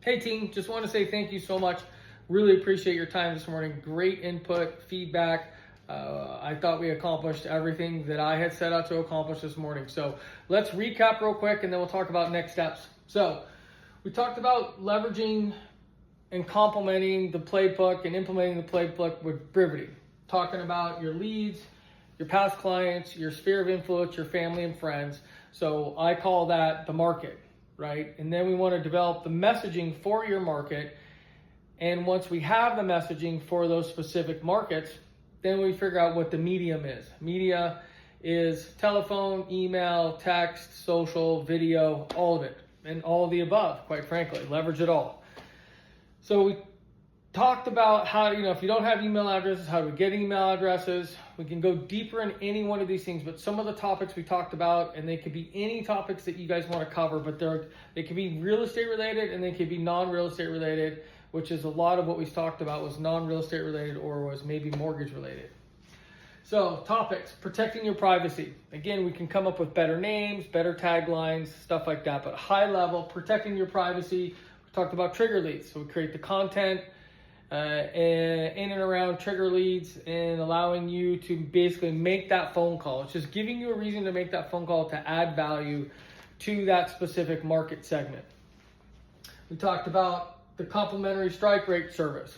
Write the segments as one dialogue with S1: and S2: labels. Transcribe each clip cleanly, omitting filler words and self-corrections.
S1: Hey team, just want to say thank you so much. Really appreciate your time this morning. Great input, feedback. I thought we accomplished everything that I had set out to accomplish this morning. So let's recap real quick and then we'll talk about next steps. So we talked about leveraging and complementing the playbook and implementing the playbook with Brivity. Talking about your leads, your past clients, your sphere of influence, your family and friends. So I call that the market, right? And then we want to develop the messaging for your market. And once we have the messaging for those specific markets, then we figure out what the medium is. Media is telephone, email, text, social, video, all of it, and all of the above, quite frankly. Leverage it all. So we talked about how, if you don't have email addresses, how to get email addresses. We can go deeper in any one of these things, but some of the topics we talked about, and they could be any topics that you guys want to cover, but they could be real estate related and they could be non-real estate related, which is a lot of what we talked about was non-real estate related or was maybe mortgage related. So topics, protecting your privacy. Again, we can come up with better names, better taglines, stuff like that, but high level, protecting your privacy. We talked about trigger leads. So we create the content in and around trigger leads and allowing you to basically make that phone call. It's just giving you a reason to make that phone call to add value to that specific market segment. We talked about the complimentary strike rate service.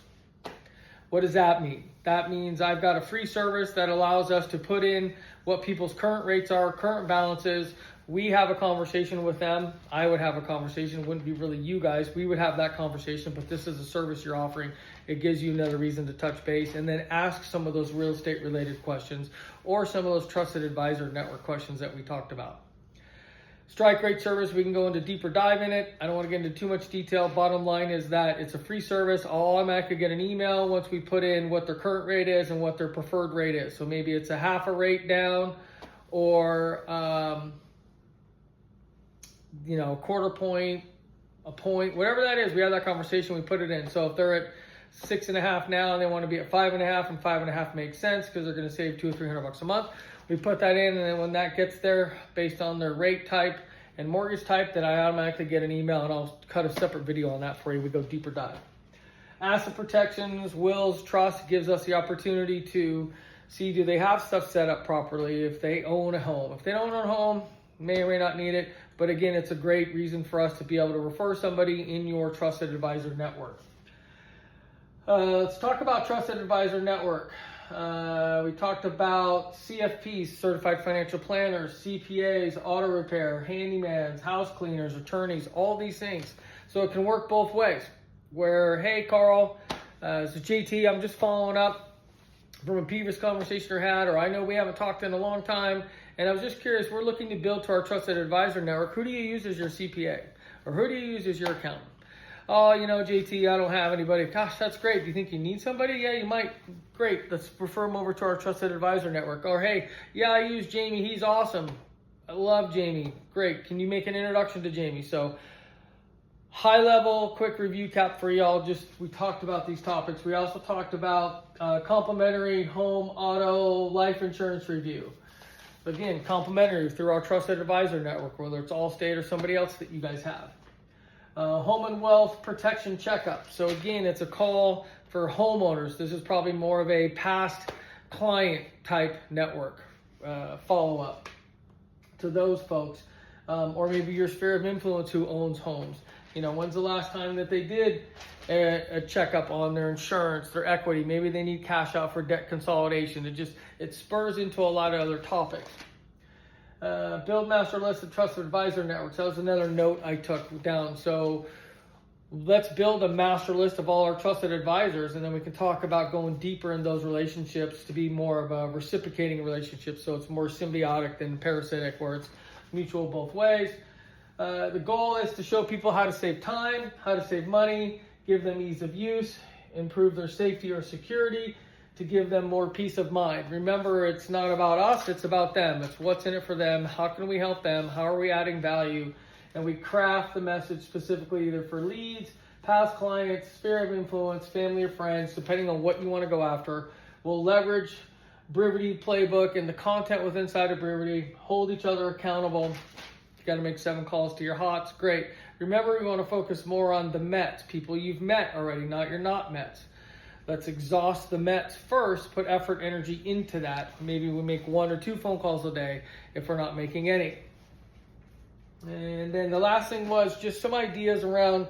S1: What does that mean? That means I've got a free service that allows us to put in what people's current rates are, current balances. We have a conversation with them. I would have a conversation. It wouldn't be really you guys. We would have that conversation, but this is a service you're offering. It gives you another reason to touch base and then ask some of those real estate related questions or some of those trusted advisor network questions that we talked about. Strike rate service, we can go into deeper dive in it. I don't want to get into too much detail. Bottom line is that it's a free service. I'll automatically get an email once we put in what their current rate is and what their preferred rate is. So maybe it's a half a rate down or, a quarter point, a point, whatever that is. We have that conversation, we put it in. So if they're at 6.5 now and they want to be at 5.5 and 5.5 makes sense because they're going to save $200 or $300 a month. We put that in, and then when that gets there, based on their rate type and mortgage type, then I automatically get an email, and I'll cut a separate video on that for you. We go deeper dive. Asset protections, wills, trust gives us the opportunity to see, do they have stuff set up properly if they own a home. If they don't own a home, may or may not need it, but again, it's a great reason for us to be able to refer somebody in your trusted advisor network. Let's talk about trusted advisor network. We talked about CFPs, certified financial planners, CPAs, auto repair, handymans, house cleaners, attorneys, all these things. So it can work both ways. Where, hey, Carl, so JT, I'm just following up from a previous conversation we had, or I know we haven't talked in a long time, and I was just curious, we're looking to build to our trusted advisor network. Who do you use as your CPA? Or who do you use as your accountant? Oh, JT, I don't have anybody. Gosh, that's great. Do you think you need somebody? Yeah, you might. Great. Let's refer them over to our trusted advisor network. Or, hey, yeah, I use Jamie. He's awesome. I love Jamie. Great. Can you make an introduction to Jamie? So, high level, quick review cap for y'all. We talked about these topics. We also talked about complimentary home, auto, life insurance review. Again, complimentary through our trusted advisor network, whether it's Allstate or somebody else that you guys have. Home and wealth protection checkup. So again, it's a call for homeowners. This is probably more of a past client type network follow-up to those folks. Or maybe your sphere of influence who owns homes. When's the last time that they did a checkup on their insurance, their equity? Maybe they need cash out for debt consolidation. It spurs into a lot of other topics. Build master list of trusted advisor networks. That was another note I took down. So let's build a master list of all our trusted advisors, and then we can talk about going deeper in those relationships to be more of a reciprocating relationship. So it's more symbiotic than parasitic, where it's mutual both ways. The goal is to show people how to save time, how to save money, give them ease of use, improve their safety or security, to give them more peace of mind. Remember, it's not about us, it's about them. It's what's in it for them. How can we help them? How are we adding value? And we craft the message specifically either for leads, past clients, sphere of influence, family or friends, depending on what you want to go after. We'll leverage Brivity playbook and the content within inside of Brivity, hold each other accountable. You got to make 7 calls to your HOTS, great. Remember, we want to focus more on the Mets, people you've met already, not your not Mets. Let's exhaust the Mets first, put effort, energy into that. Maybe we make 1 or 2 phone calls a day if we're not making any. And then the last thing was just some ideas around,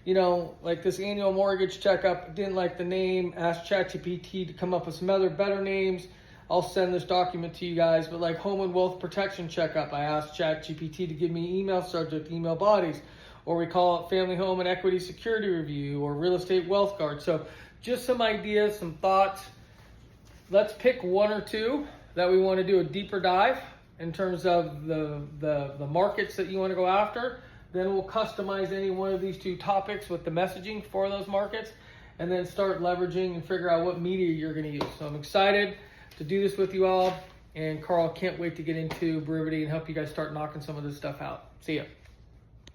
S1: you know, like this annual mortgage checkup. Didn't like the name, asked ChatGPT to come up with some other better names. I'll send this document to you guys, but like home and wealth protection checkup, I asked ChatGPT to give me email subject, email bodies, or we call it family home and equity security review, or real estate wealth guard. So just some ideas, some thoughts. Let's pick 1 or 2 that we want to do a deeper dive in terms of the markets that you want to go after. Then we'll customize any one of these 2 topics with the messaging for those markets, and then start leveraging and figure out what media you're going to use. So I'm excited to do this with you all. And Carl, can't wait to get into Berivity and help you guys start knocking some of this stuff out. See ya.